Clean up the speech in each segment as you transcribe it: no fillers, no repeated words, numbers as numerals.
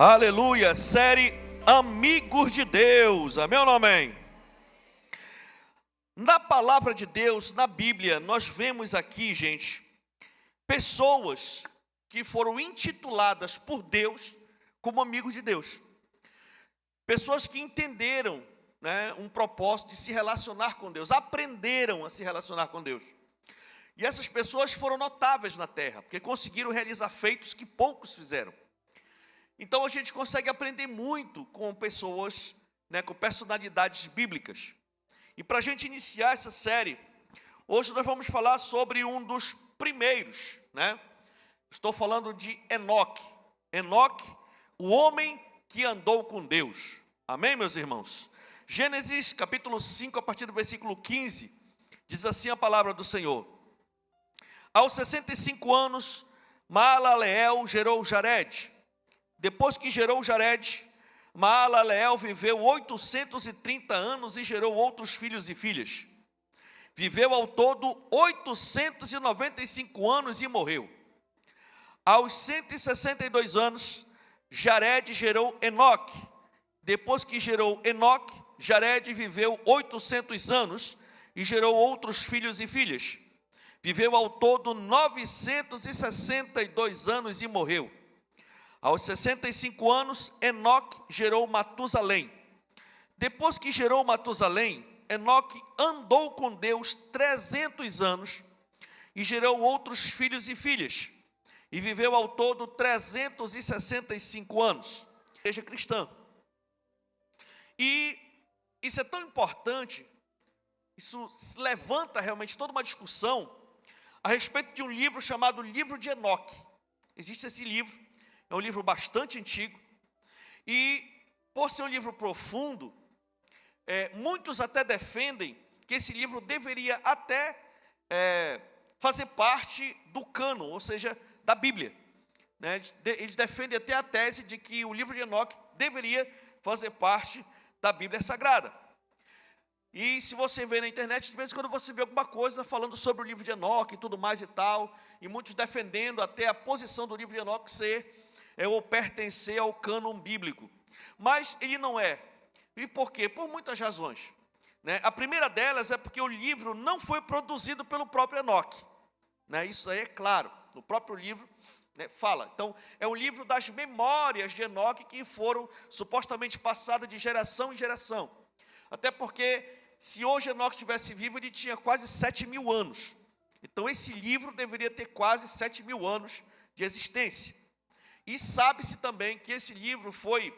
Aleluia, série Amigos de Deus, amém ou não amém? Na palavra de Deus, na Bíblia, nós vemos aqui, gente, pessoas que foram intituladas por Deus como amigos de Deus. Pessoas que entenderam, um propósito de se relacionar com Deus, aprenderam a se relacionar com Deus. E essas pessoas foram notáveis na terra, porque conseguiram realizar feitos que poucos fizeram. Então a gente consegue aprender muito com pessoas, com personalidades bíblicas. E para a gente iniciar essa série, hoje nós vamos falar sobre um dos primeiros, Estou falando de Enoque. Enoque, o homem que andou com Deus. Amém, meus irmãos? Gênesis capítulo 5, a partir do versículo 15, diz assim a palavra do Senhor. Aos 65 anos, Maalaleel gerou Jared. Depois que gerou Jared, Maalaleel viveu 830 anos e gerou outros filhos e filhas. Viveu ao todo 895 anos e morreu. Aos 162 anos, Jared gerou Enoque. Depois que gerou Enoque, Jared viveu 800 anos e gerou outros filhos e filhas. Viveu ao todo 962 anos e morreu. Aos 65 anos, Enoque gerou Matusalém. Depois que gerou Matusalém, Enoque andou com Deus 300 anos e gerou outros filhos e filhas. E viveu ao todo 365 anos. Igreja cristã. E isso é tão importante, isso levanta realmente toda uma discussão a respeito de um livro chamado Livro de Enoque. Existe esse livro. É um livro bastante antigo e, por ser um livro profundo, muitos até defendem que esse livro deveria até fazer parte do cânon, ou seja, da Bíblia. Eles defendem até a tese de que o livro de Enoque deveria fazer parte da Bíblia Sagrada. E se você vê na internet, de vez em quando você vê alguma coisa falando sobre o livro de Enoque e tudo mais e tal, e muitos defendendo até a posição do livro de Enoque ser ou pertencer ao cânon bíblico. Mas ele não é. E por quê? Por muitas razões. A primeira delas é porque o livro não foi produzido pelo próprio Enoque. Isso aí é claro. No próprio livro fala. Então, é um livro das memórias de Enoque que foram supostamente passadas de geração em geração. Até porque, se hoje Enoque estivesse vivo, ele tinha quase 7.000 anos. Então, esse livro deveria ter quase 7.000 anos de existência. E sabe-se também que esse livro foi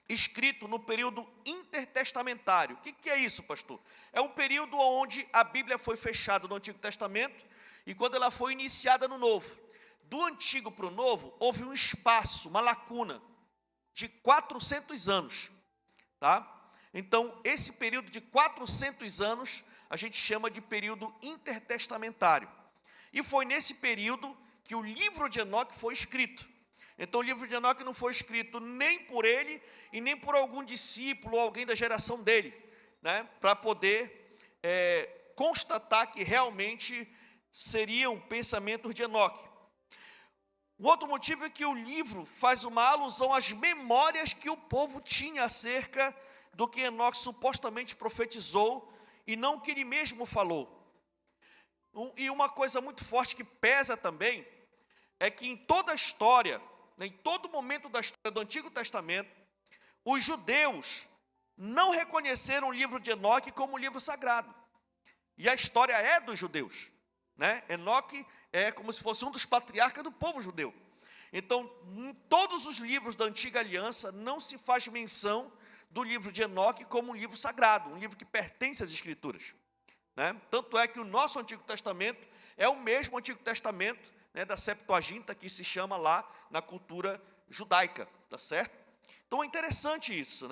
escrito no período intertestamentário. O que é isso, pastor? É um período onde a Bíblia foi fechada no Antigo Testamento e quando ela foi iniciada no Novo. Do Antigo para o Novo, houve um espaço, uma lacuna de 400 anos. Então, esse período de 400 anos, a gente chama de período intertestamentário. E foi nesse período que o livro de Enoque foi escrito. Então o livro de Enoque não foi escrito nem por ele e nem por algum discípulo ou alguém da geração dele, para poder constatar que realmente seriam pensamentos de Enoque. O outro motivo é que o livro faz uma alusão às memórias que o povo tinha acerca do que Enoque supostamente profetizou e não o que ele mesmo falou. E uma coisa muito forte que pesa também é que em toda a história, em todo momento da história do Antigo Testamento, os judeus não reconheceram o livro de Enoque como um livro sagrado. E a história é dos judeus. Enoque é como se fosse um dos patriarcas do povo judeu. Então, em todos os livros da Antiga Aliança, não se faz menção do livro de Enoque como um livro sagrado, um livro que pertence às Escrituras. Tanto é que o nosso Antigo Testamento é o mesmo Antigo Testamento da Septuaginta, que se chama lá na cultura judaica, tá certo? Então é interessante isso,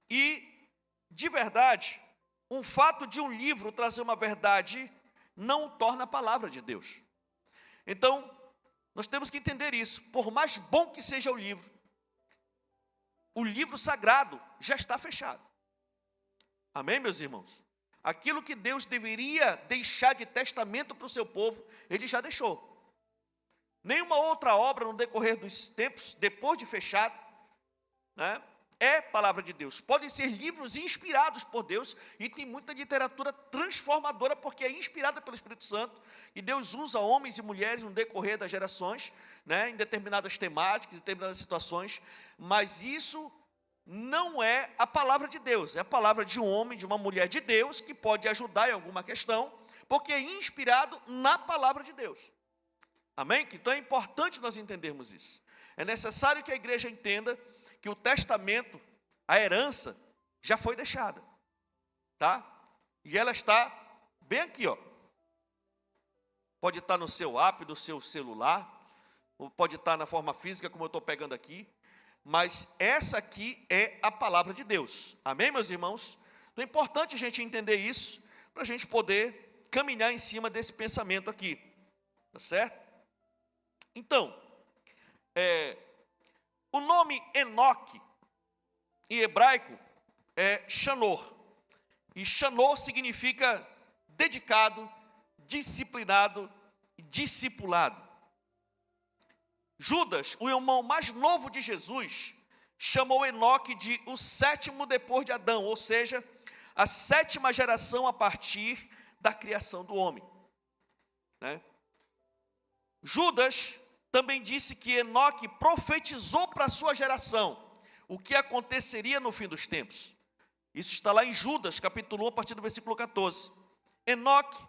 E, de verdade, o fato de um livro trazer uma verdade não o torna a palavra de Deus. Então, nós temos que entender isso. Por mais bom que seja o livro sagrado já está fechado. Amém, meus irmãos? Aquilo que Deus deveria deixar de testamento para o seu povo, Ele já deixou. Nenhuma outra obra no decorrer dos tempos, depois de fechado, né, é palavra de Deus. Podem ser livros inspirados por Deus, e tem muita literatura transformadora, porque é inspirada pelo Espírito Santo, e Deus usa homens e mulheres no decorrer das gerações, né, em determinadas temáticas, em determinadas situações, mas isso não é a palavra de Deus, é a palavra de um homem, de uma mulher de Deus, que pode ajudar em alguma questão, porque é inspirado na palavra de Deus. Amém? Então é importante nós entendermos isso. É necessário que a igreja entenda que o testamento, a herança, já foi deixada, tá? E ela está bem aqui, ó. Pode estar no seu app, no seu celular, ou pode estar na forma física, como eu estou pegando aqui, mas essa aqui é a palavra de Deus. Amém, meus irmãos? Então é importante a gente entender isso, para a gente poder caminhar em cima desse pensamento aqui, tá certo? Então, o nome Enoque, em hebraico, é Chanor. E Chanor significa dedicado, disciplinado e discipulado. Judas, o irmão mais novo de Jesus, chamou Enoque de o sétimo depois de Adão, ou seja, a sétima geração a partir da criação do homem, né? Judas também disse que Enoque profetizou para a sua geração o que aconteceria no fim dos tempos. Isso está lá em Judas, capítulo 1, a partir do versículo 14. Enoque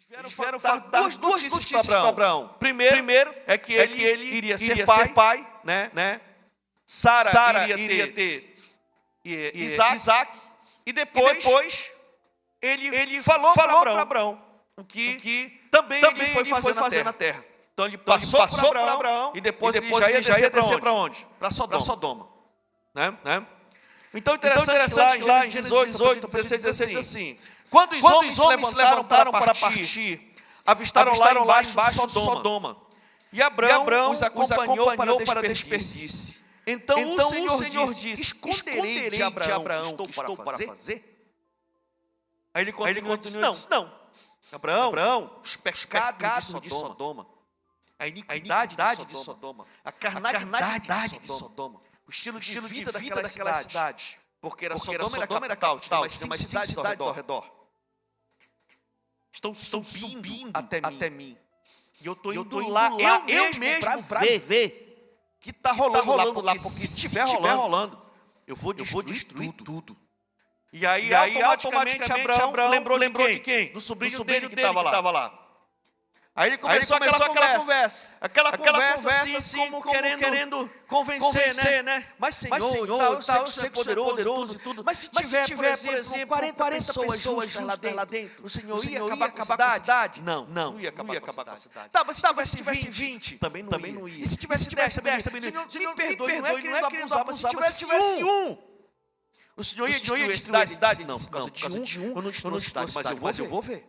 vieram dar duas notícias para Abraão. Primeiro é que ele iria ser pai, né? Sara iria ter Isaac, e depois ele falou para Abraão o que também ele foi fazer na terra. Então ele passou para Abraão e depois ele já ia descer para onde? Para Sodoma. Né? Então interessante que lá em Gênesis 18, 16 diz assim: quando os homens se levantaram para partir, avistaram lá embaixo Sodoma. E Abraão os acompanhou para desperdício. Então o Senhor disse: esconderei de Abraão o que estou para fazer? Aí ele continua: não. Abraão, os pecados de Sodoma, a iniquidade de Sodoma, a carnalidade de Sodoma, o estilo de vida daquela cidade, porque Sodoma era capital, mas tinha mais 5 cidades ao redor. Estão subindo até mim. E eu estou indo lá, eu mesmo para ver que está rolando lá, porque se estiver rolando, eu vou destruir tudo. E aí automaticamente Abraão lembrou de quem? Do sobrinho dele que estava lá. Aí ele começou aquela conversa. Aquela conversa assim, como querendo convencer, né? Mas Senhor, eu sei que você é poderoso e tudo. Mas se tiver, por exemplo, 40 pessoas lá dentro, o Senhor ia acabar com a cidade? Não ia acabar com a cidade. Tá, mas se tivesse 20, também não ia. E se tivesse 10, também não ia. Senhor, me perdoe, não é querendo abusar, mas se tivesse um, o Senhor ia destruir a cidade? Não, por causa de um, eu não destruo a cidade, mas eu vou ver.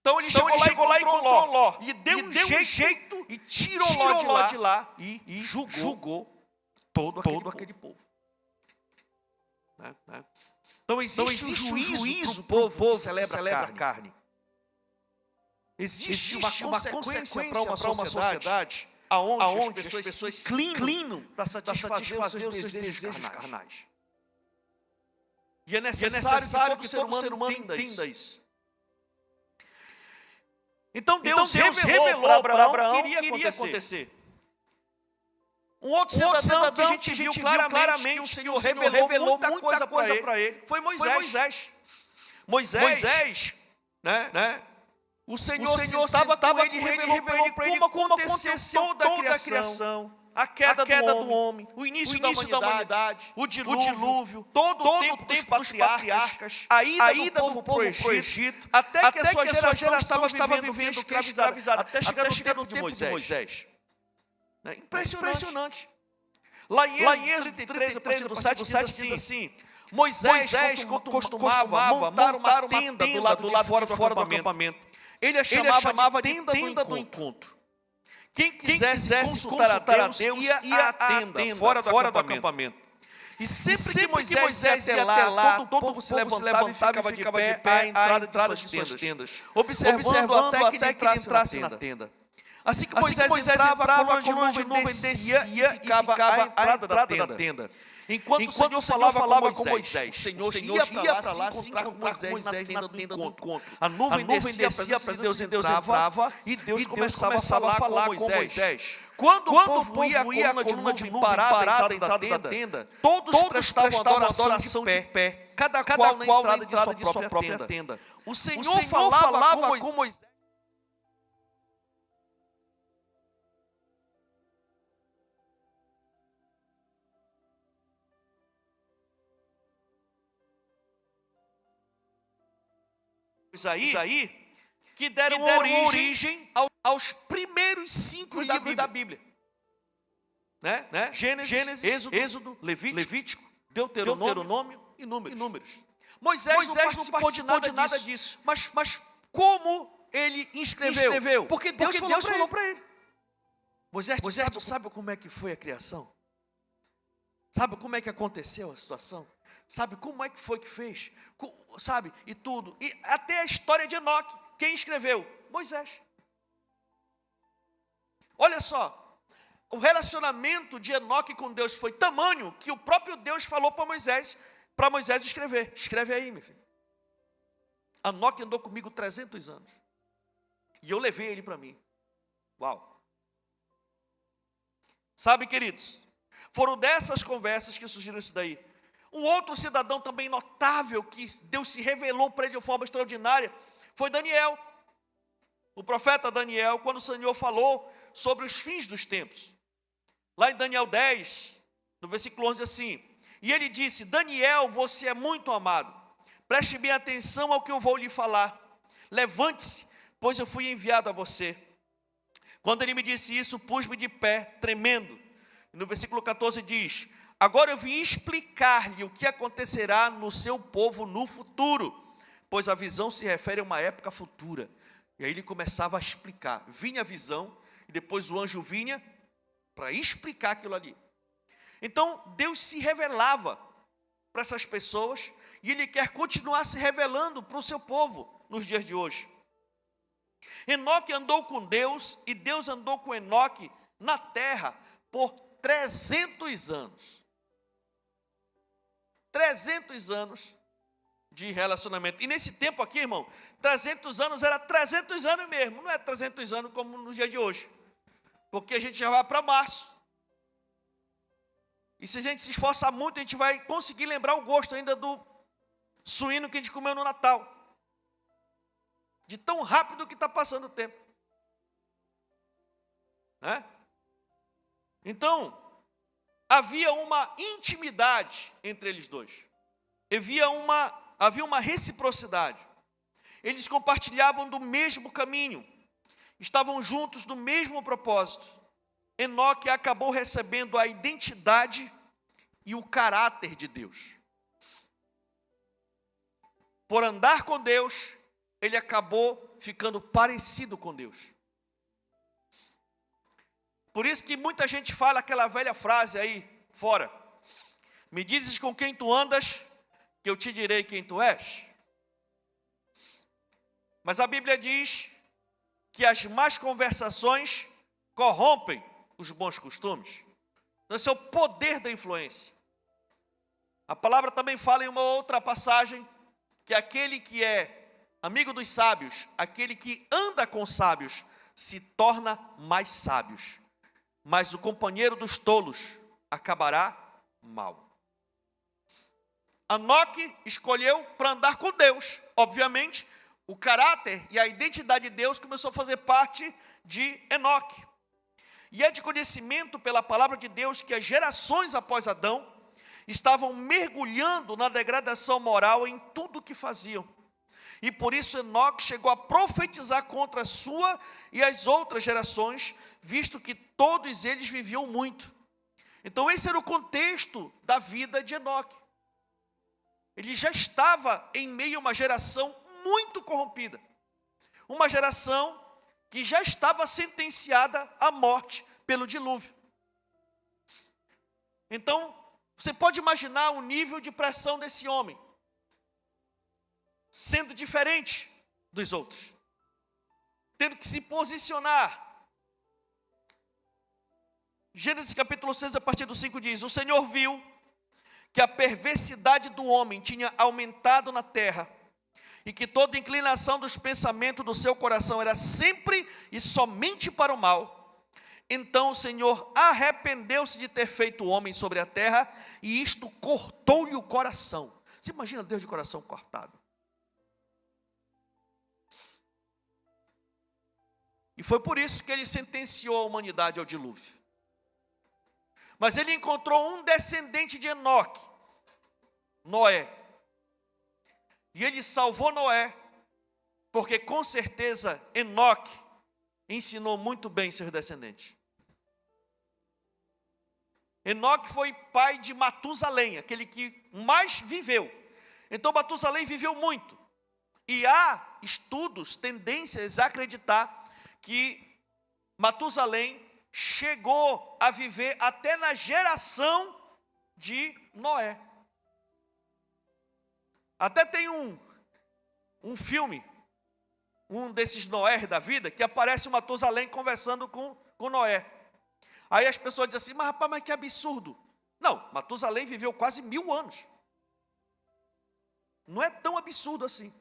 Então ele chegou lá e encontrou Ló, e deu um jeito e tirou Ló de lá e julgou todo aquele povo. Né? Então existe um juízo para o povo que celebra a carne. Existe uma consequência para uma sociedade aonde as pessoas se inclinam para satisfazer os seus desejos carnais. E é necessário que todo ser humano entenda isso. Então Deus revelou para Abraão o que iria acontecer. Um outro cidadão que a gente viu claramente que o Senhor revelou muita coisa para ele foi Moisés. Moisés, né? O Senhor estava com ele e revelou para ele como aconteceu toda a criação, a queda do homem, o início da humanidade, o dilúvio, todo o tempo dos patriarcas, a ida do povo para o Egito, até que a sua geração estava vivendo escravizada, até chegar no tempo de Moisés. Impressionante. Lá em Êxodo 33, a partir do 7 diz assim: Moisés costumava montar uma tenda do lado de fora do acampamento. Ele a chamava de tenda do encontro. Quem quisesse consultar a Deus ia à tenda, fora do acampamento. E sempre que Moisés ia até lá, todo o povo se levantava e ficava de pé à entrada de suas tendas, observando até que ele entrasse na tenda. Assim que Moisés entrava, a coluna de nuvem descia e ficava à entrada da tenda. Enquanto o Senhor falava com Moisés, o Senhor ia para lá se encontrar com Moisés na tenda do encontro. A nuvem descia, a presença de Deus entrava e Deus começava a falar com Moisés. Quando o povo ia a coluna de nuvem parada à entrada da tenda, todos prestavam adoração de pé, cada qual na entrada de sua própria tenda. O Senhor falava com Moisés. Aí, que deram origem aos primeiros 5 livros da Bíblia. Né? Gênesis, Êxodo, Levítico, Deuteronômio e Números. Moisés não participou de nada disso. Mas como ele escreveu? Porque Deus falou para ele. Moisés, tu sabe como é que foi a criação? Sabe como é que aconteceu a situação? Sabe como é que foi que fez? Sabe? E tudo. E até a história de Enoque. Quem escreveu? Moisés. Olha só. O relacionamento de Enoque com Deus foi tamanho que o próprio Deus falou para Moisés escrever. Escreve aí, meu filho. Enoque andou comigo 300 anos. E eu levei ele para mim. Uau. Sabe, queridos? Foram dessas conversas que surgiram isso daí. Um outro cidadão também notável, que Deus se revelou para ele de uma forma extraordinária, foi Daniel. O profeta Daniel, quando o Senhor falou sobre os fins dos tempos. Lá em Daniel 10, no versículo 11, assim: e ele disse: Daniel, você é muito amado. Preste bem atenção ao que eu vou lhe falar. Levante-se, pois eu fui enviado a você. Quando ele me disse isso, pus-me de pé, tremendo. No versículo 14 diz: agora eu vim explicar-lhe o que acontecerá no seu povo no futuro, pois a visão se refere a uma época futura. E aí ele começava a explicar. Vinha a visão, e depois o anjo vinha para explicar aquilo ali. Então, Deus se revelava para essas pessoas, e Ele quer continuar se revelando para o seu povo nos dias de hoje. Enoque andou com Deus, e Deus andou com Enoque na terra por 300 anos. 300 anos de relacionamento. E nesse tempo aqui, irmão, 300 anos era 300 anos mesmo, não é 300 anos como no dia de hoje. Porque a gente já vai para março. E se a gente se esforçar muito, a gente vai conseguir lembrar o gosto ainda do suíno que a gente comeu no Natal. De tão rápido que está passando o tempo. Né? Então, havia uma intimidade entre eles dois. Havia uma reciprocidade. Eles compartilhavam do mesmo caminho. Estavam juntos no mesmo propósito. Enoque acabou recebendo a identidade e o caráter de Deus. Por andar com Deus, ele acabou ficando parecido com Deus. Por isso que muita gente fala aquela velha frase aí fora: me dizes com quem tu andas, que eu te direi quem tu és. Mas a Bíblia diz que as más conversações corrompem os bons costumes. Então esse é o poder da influência. A palavra também fala em uma outra passagem que aquele que é amigo dos sábios, aquele que anda com sábios, se torna mais sábios. Mas o companheiro dos tolos acabará mal. Enoque escolheu para andar com Deus. Obviamente, o caráter e a identidade de Deus começou a fazer parte de Enoque. E é de conhecimento pela palavra de Deus que as gerações após Adão estavam mergulhando na degradação moral em tudo o que faziam. E por isso Enoque chegou a profetizar contra a sua e as outras gerações, visto que todos eles viviam muito. Então esse era o contexto da vida de Enoque. Ele já estava em meio a uma geração muito corrompida. Uma geração que já estava sentenciada à morte pelo dilúvio. Então, você pode imaginar o nível de pressão desse homem, sendo diferente dos outros, tendo que se posicionar. Gênesis capítulo 6, a partir do 5 diz: o Senhor viu que a perversidade do homem tinha aumentado na terra, e que toda inclinação dos pensamentos do seu coração era sempre e somente para o mal. Então o Senhor arrependeu-se de ter feito o homem sobre a terra, e isto cortou-lhe o coração. Você imagina Deus de coração cortado? E foi por isso que ele sentenciou a humanidade ao dilúvio. Mas ele encontrou um descendente de Enoque, Noé. E ele salvou Noé, porque com certeza Enoque ensinou muito bem seus descendentes. Enoque foi pai de Matusalém, aquele que mais viveu. Então Matusalém viveu muito. E há estudos, tendências a acreditar que Matusalém chegou a viver até na geração de Noé. Até tem um filme, um desses Noé da vida, que aparece o Matusalém conversando com Noé. Aí as pessoas dizem assim: mas rapaz, mas que absurdo. Não, Matusalém viveu quase 1000 anos. Não é tão absurdo assim.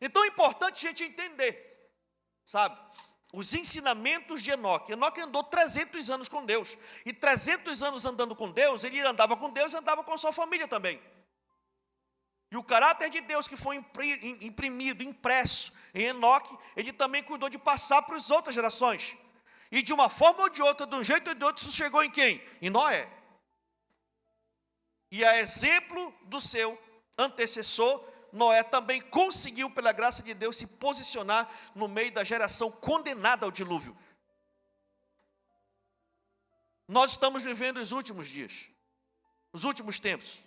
Então é importante a gente entender, sabe, os ensinamentos de Enoque. Enoque andou 300 anos com Deus. E 300 anos andando com Deus, ele andava com Deus e andava com a sua família também. E o caráter de Deus que foi imprimido, impresso em Enoque, ele também cuidou de passar para as outras gerações. E de uma forma ou de outra, de um jeito ou de outro, isso chegou em quem? Em Noé. E a exemplo do seu antecessor, Noé também conseguiu, pela graça de Deus, se posicionar no meio da geração condenada ao dilúvio. Nós estamos vivendo os últimos dias, os últimos tempos.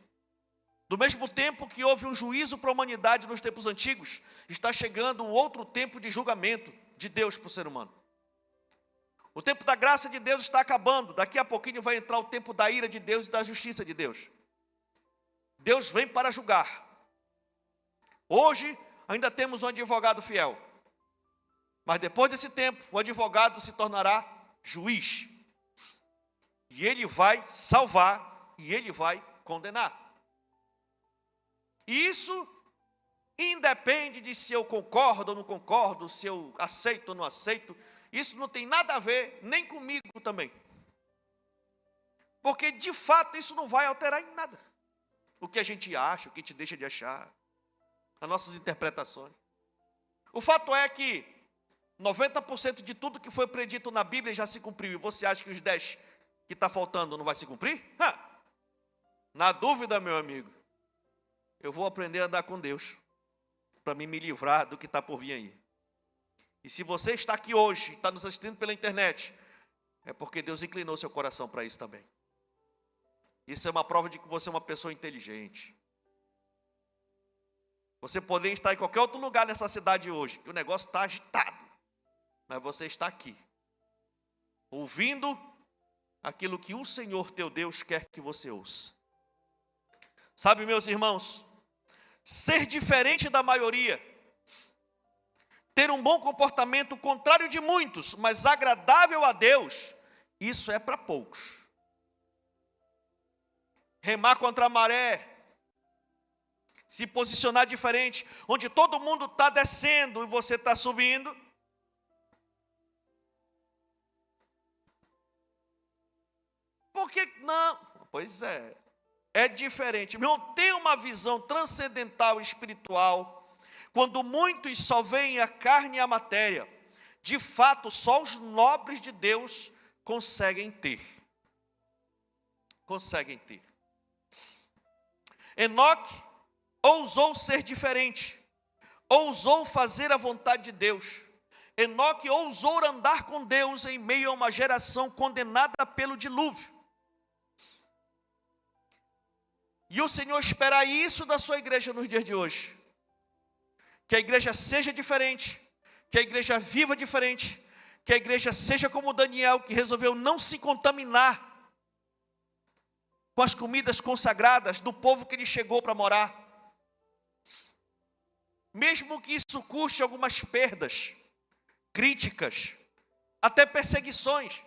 Do mesmo tempo que houve um juízo para a humanidade nos tempos antigos, está chegando um outro tempo de julgamento de Deus para o ser humano. O tempo da graça de Deus está acabando. Daqui a pouquinho vai entrar o tempo da ira de Deus e da justiça de Deus. Deus vem para julgar. Hoje ainda temos um advogado fiel. Mas depois desse tempo, o advogado se tornará juiz. E ele vai salvar e ele vai condenar. E isso independe de se eu concordo ou não concordo, se eu aceito ou não aceito. Isso não tem nada a ver nem comigo também. Porque, de fato, isso não vai alterar em nada. O que a gente acha, o que a gente deixa de achar, as nossas interpretações. O fato é que 90% de tudo que foi predito na Bíblia já se cumpriu. E você acha que os 10 que está faltando não vai se cumprir? Na dúvida, meu amigo, eu vou aprender a andar com Deus, para me livrar do que está por vir aí. E se você está aqui hoje, está nos assistindo pela internet, é porque Deus inclinou seu coração para isso também. Isso é uma prova de que você é uma pessoa inteligente. Você poderia estar em qualquer outro lugar nessa cidade hoje, que o negócio está agitado. Mas você está aqui, ouvindo aquilo que o Senhor teu Deus quer que você ouça. Sabe, meus irmãos, ser diferente da maioria, ter um bom comportamento contrário de muitos, mas agradável a Deus, isso é para poucos. Remar contra a maré, se posicionar diferente, onde todo mundo está descendo e você está subindo. Por que não? Pois é diferente. Meu irmão, tem uma visão transcendental e espiritual. Quando muitos só veem a carne e a matéria, de fato, só os nobres de Deus conseguem ter. Conseguem ter. Enoque ousou ser diferente, ousou fazer a vontade de Deus. Enoque ousou andar com Deus em meio a uma geração condenada pelo dilúvio. E o Senhor espera isso da sua igreja nos dias de hoje. Que a igreja seja diferente, que a igreja viva diferente, que a igreja seja como Daniel, que resolveu não se contaminar com as comidas consagradas do povo que ele chegou para morar. Mesmo que isso custe algumas perdas, críticas, até perseguições,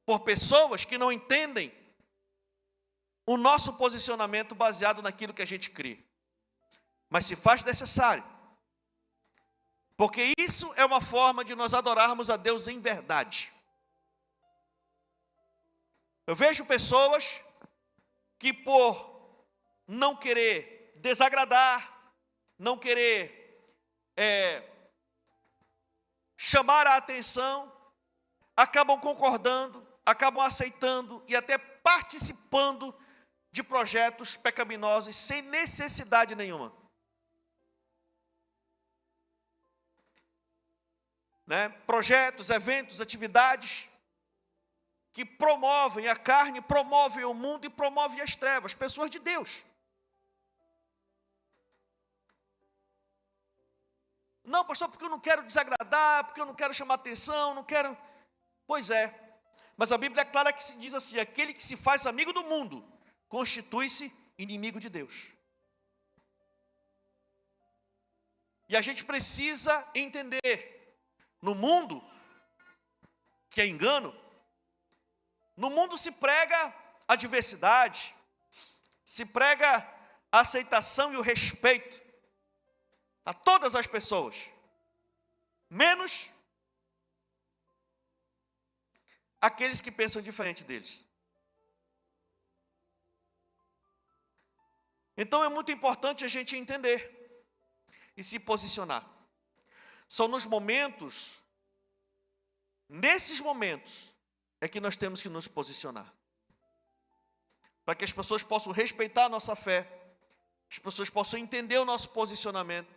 por pessoas que não entendem o nosso posicionamento baseado naquilo que a gente crê. Mas se faz necessário, porque isso é uma forma de nós adorarmos a Deus em verdade. Eu vejo pessoas que por não querer desagradar, não querer chamar a atenção, acabam concordando, acabam aceitando e até participando de projetos pecaminosos sem necessidade nenhuma. Projetos, eventos, atividades que promovem a carne, promovem o mundo e promovem as trevas, pessoas de Deus. Não, pastor, porque eu não quero desagradar, porque eu não quero chamar atenção, não quero... Pois é, mas a Bíblia é clara que se diz assim, aquele que se faz amigo do mundo, constitui-se inimigo de Deus. E a gente precisa entender, no mundo, que é engano, no mundo se prega a diversidade, se prega a aceitação e o respeito a todas as pessoas, menos aqueles que pensam diferente deles. Então é muito importante a gente entender e se posicionar. São nesses momentos, é que nós temos que nos posicionar. Para que as pessoas possam respeitar a nossa fé, as pessoas possam entender o nosso posicionamento.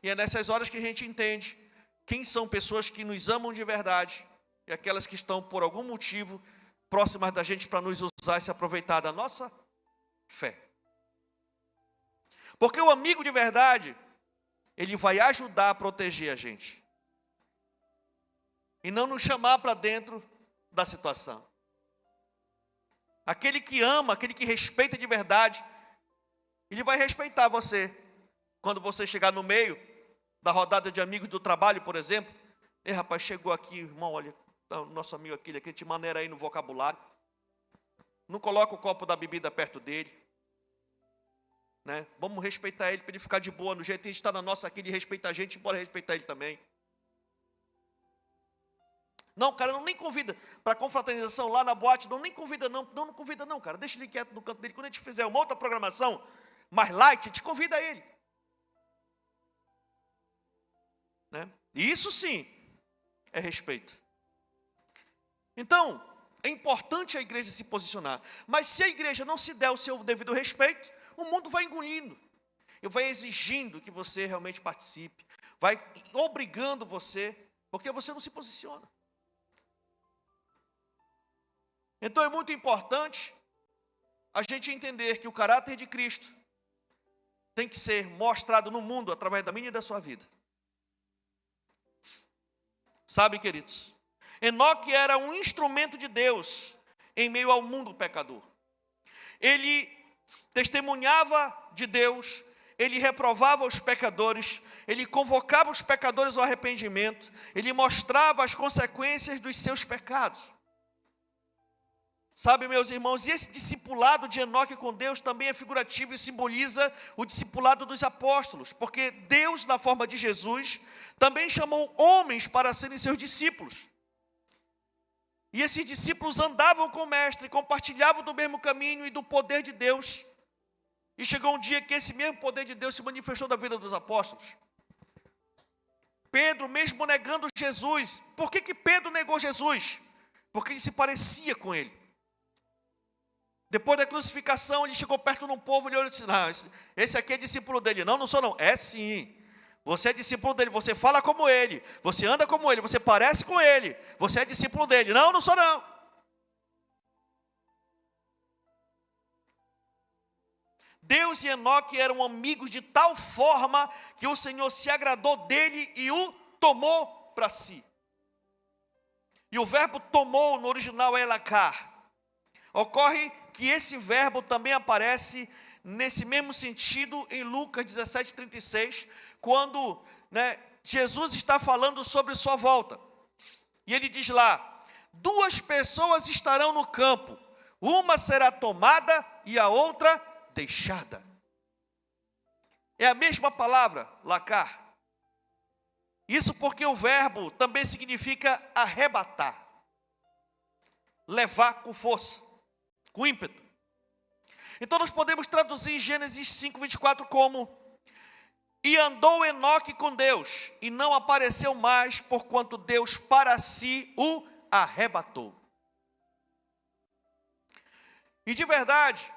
E é nessas horas que a gente entende quem são pessoas que nos amam de verdade e aquelas que estão, por algum motivo, próximas da gente para nos usar e se aproveitar da nossa fé. Porque o amigo de verdade, ele vai ajudar a proteger a gente. E não nos chamar para dentro da situação. Aquele que ama, aquele que respeita de verdade, ele vai respeitar você. Quando você chegar no meio da rodada de amigos do trabalho, por exemplo, ei rapaz, chegou aqui, irmão, olha, tá o nosso amigo aquele te maneira aí no vocabulário. Não coloca o copo da bebida perto dele. Né? Vamos respeitar ele para ele ficar de boa, no jeito que a gente está na nossa aqui, ele respeita a gente, bora respeitar ele também. Não, cara, não nem convida para confraternização lá na boate, não nem convida não convida não, cara, deixa ele quieto no canto dele, quando a gente fizer uma outra programação mais light, a gente convida ele. Né? E isso sim é respeito. Então, é importante a igreja se posicionar, mas se a igreja não se der o seu devido respeito, o mundo vai engolindo, e vai exigindo que você realmente participe, vai obrigando você, porque você não se posiciona. Então é muito importante a gente entender que o caráter de Cristo tem que ser mostrado no mundo através da minha e da sua vida. Sabe, queridos, Enoque era um instrumento de Deus em meio ao mundo pecador. Ele testemunhava de Deus, ele reprovava os pecadores, ele convocava os pecadores ao arrependimento, ele mostrava as consequências dos seus pecados. Sabe, meus irmãos, e esse discipulado de Enoque com Deus também é figurativo e simboliza o discipulado dos apóstolos, porque Deus, na forma de Jesus, também chamou homens para serem seus discípulos. E esses discípulos andavam com o Mestre, compartilhavam do mesmo caminho e do poder de Deus. E chegou um dia que esse mesmo poder de Deus se manifestou na vida dos apóstolos. Pedro, mesmo negando Jesus, por que Pedro negou Jesus? Porque ele se parecia com ele. Depois da crucificação, ele chegou perto de um povo, ele olhou e disse, não, esse aqui é discípulo dele. Não, não sou não. É sim. Você é discípulo dele, você fala como ele, você anda como ele, você parece com ele, você é discípulo dele. Não, não sou não. Deus e Enoque eram amigos de tal forma que o Senhor se agradou dele e o tomou para si. E o verbo tomou no original é elacar. Ocorre que esse verbo também aparece nesse mesmo sentido em Lucas 17:36, quando Jesus está falando sobre sua volta. E ele diz lá, 2 pessoas estarão no campo, uma será tomada e a outra deixada. É a mesma palavra, lacar. Isso porque o verbo também significa arrebatar, levar com força, com ímpeto. Então nós podemos traduzir Gênesis 5:24 como: e andou Enoque com Deus, e não apareceu mais, porquanto Deus para si o arrebatou. E de verdade,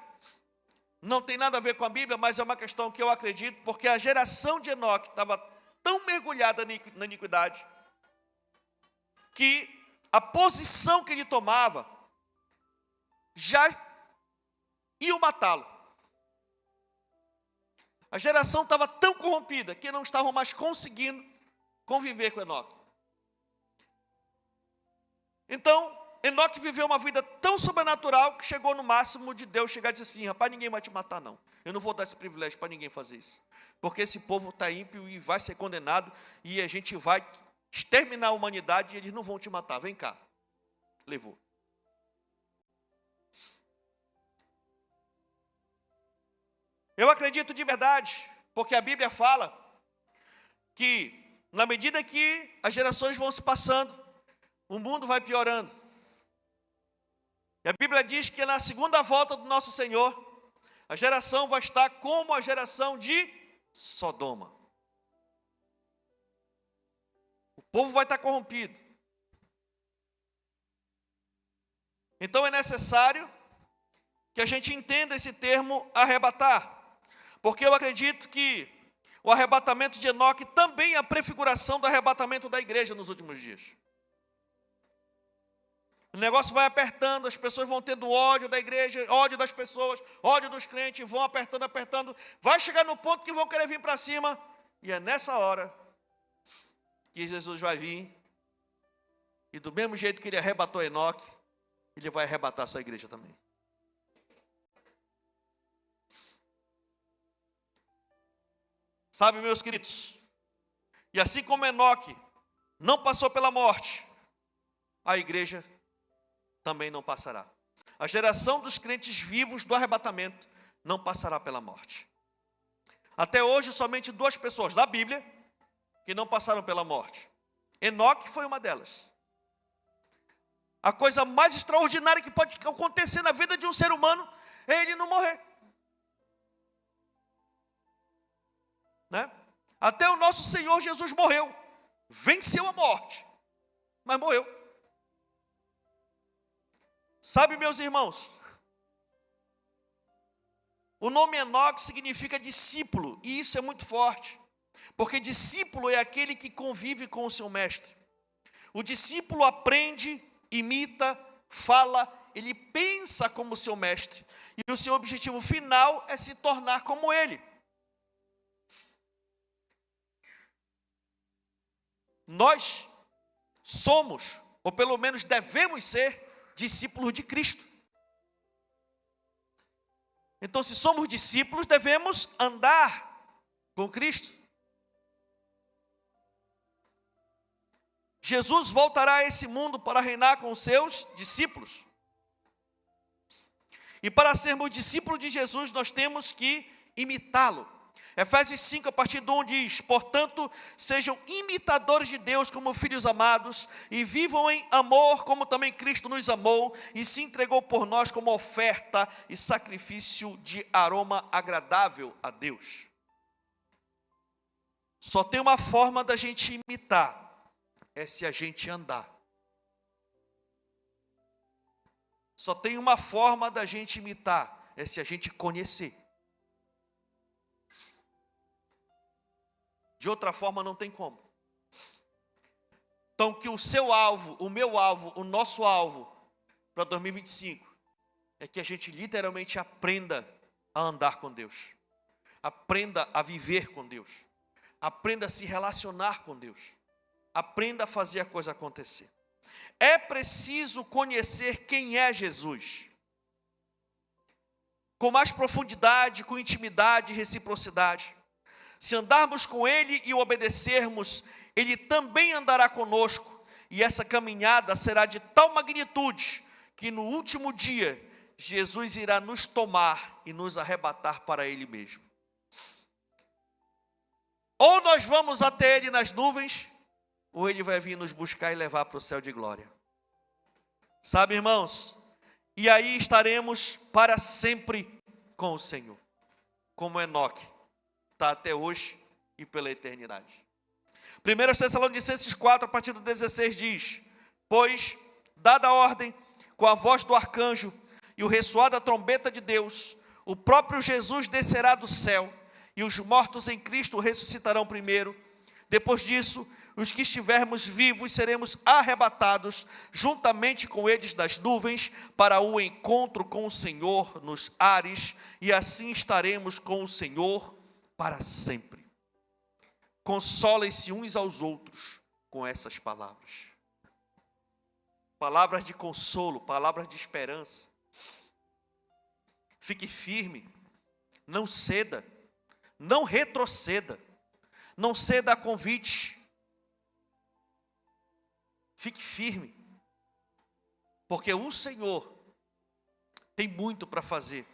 não tem nada a ver com a Bíblia, mas é uma questão que eu acredito, porque a geração de Enoque estava tão mergulhada na iniquidade, que a posição que ele tomava já ia matá-lo. A geração estava tão corrompida que não estavam mais conseguindo conviver com Enoque. Então, Enoque viveu uma vida tão sobrenatural que chegou no máximo de Deus chegar e dizer assim, rapaz, ninguém vai te matar não. Eu não vou dar esse privilégio para ninguém fazer isso. Porque esse povo está ímpio e vai ser condenado e a gente vai exterminar a humanidade e eles não vão te matar. Vem cá. Levou. Eu acredito de verdade, porque a Bíblia fala que na medida que as gerações vão se passando, o mundo vai piorando. E a Bíblia diz que na segunda volta do nosso Senhor, A geração vai estar como a geração de Sodoma. O povo vai estar corrompido. Então é necessário que a gente entenda esse termo arrebatar, porque eu acredito que o arrebatamento de Enoque também é a prefiguração do arrebatamento da igreja nos últimos dias. O negócio vai apertando, as pessoas vão tendo ódio da igreja, ódio das pessoas, ódio dos crentes, vão apertando, apertando. Vai chegar no ponto que vão querer vir para cima. E é nessa hora que Jesus vai vir. E do mesmo jeito que ele arrebatou Enoque, ele vai arrebatar a sua igreja também. Sabe, meus queridos? E assim como Enoque não passou pela morte, a igreja também não passará. A geração dos crentes vivos do arrebatamento não passará pela morte. Até hoje, somente 2 pessoas da Bíblia que não passaram pela morte. Enoque foi uma delas. A coisa mais extraordinária que pode acontecer na vida de um ser humano é ele não morrer. Né? Até o nosso Senhor Jesus morreu. Venceu a morte, mas morreu. Sabe, meus irmãos, o nome Enoque significa discípulo, e isso é muito forte, porque discípulo é aquele que convive com o seu mestre. O discípulo aprende, imita, fala, ele pensa como seu mestre, e o seu objetivo final é se tornar como ele. Nós somos, ou pelo menos devemos ser, discípulos de Cristo. Então, se somos discípulos, devemos andar com Cristo. Jesus voltará a esse mundo para reinar com os seus discípulos. E para sermos discípulos de Jesus, nós temos que imitá-lo. Efésios 5, a partir do 1 diz: portanto, sejam imitadores de Deus como filhos amados, e vivam em amor, como também Cristo nos amou, e se entregou por nós como oferta e sacrifício de aroma agradável a Deus. Só tem uma forma da gente imitar, é se a gente andar. Só tem uma forma da gente imitar, é se a gente conhecer. De outra forma, não tem como. Então, que o seu alvo, o meu alvo, o nosso alvo para 2025 é que a gente literalmente aprenda a andar com Deus. Aprenda a viver com Deus. Aprenda a se relacionar com Deus. Aprenda a fazer a coisa acontecer. É preciso conhecer quem é Jesus. Com mais profundidade, com intimidade e reciprocidade. Se andarmos com Ele e o obedecermos, Ele também andará conosco, e essa caminhada será de tal magnitude, que no último dia, Jesus irá nos tomar e nos arrebatar para Ele mesmo. Ou nós vamos até Ele nas nuvens, ou Ele vai vir nos buscar e levar para o céu de glória. Sabe, irmãos? E aí estaremos para sempre com o Senhor, como Enoque está até hoje e pela eternidade. 1 Tessalonicenses 4, a partir do 16 diz: pois, dada a ordem, com a voz do arcanjo e o ressoar da trombeta de Deus, o próprio Jesus descerá do céu, e os mortos em Cristo ressuscitarão primeiro. Depois disso, os que estivermos vivos seremos arrebatados juntamente com eles das nuvens para o encontro com o Senhor nos ares, e assim estaremos com o Senhor para sempre. Consolem-se uns aos outros com essas palavras. Palavras de consolo, palavras de esperança. Fique firme, não ceda, não retroceda, não ceda a convite. Fique firme, porque o Senhor tem muito para fazer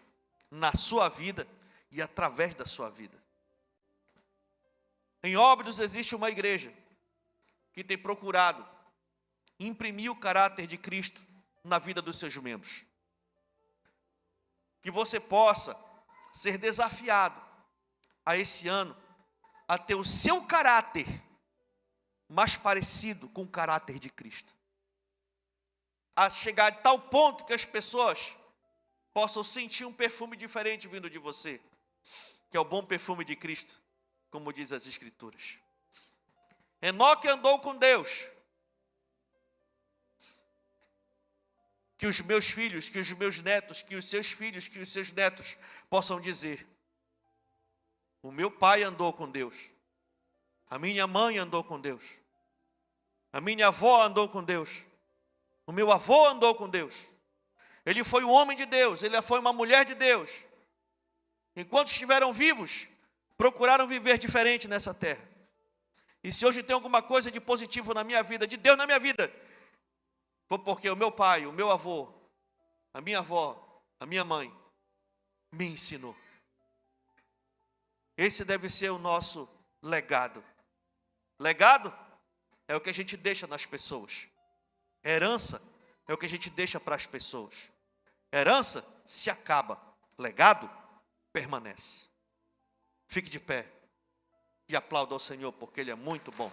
na sua vida e através da sua vida. Em Óbidos existe uma igreja que tem procurado imprimir o caráter de Cristo na vida dos seus membros. Que você possa ser desafiado a esse ano a ter o seu caráter mais parecido com o caráter de Cristo. A chegar a tal ponto que as pessoas possam sentir um perfume diferente vindo de você, que é o bom perfume de Cristo, como diz as Escrituras. Enoque andou com Deus. Que os meus filhos, que os meus netos, que os seus filhos, que os seus netos possam dizer: o meu pai andou com Deus, a minha mãe andou com Deus, a minha avó andou com Deus, o meu avô andou com Deus. Ele foi um homem de Deus, ele foi uma mulher de Deus. Enquanto estiveram vivos, procuraram viver diferente nessa terra. E se hoje tem alguma coisa de positivo na minha vida, de Deus na minha vida, foi porque o meu pai, o meu avô, a minha avó, a minha mãe, me ensinou. Esse deve ser o nosso legado. Legado é o que a gente deixa nas pessoas. Herança é o que a gente deixa para as pessoas. Herança se acaba. Legado permanece. Fique de pé e aplauda ao Senhor, porque Ele é muito bom.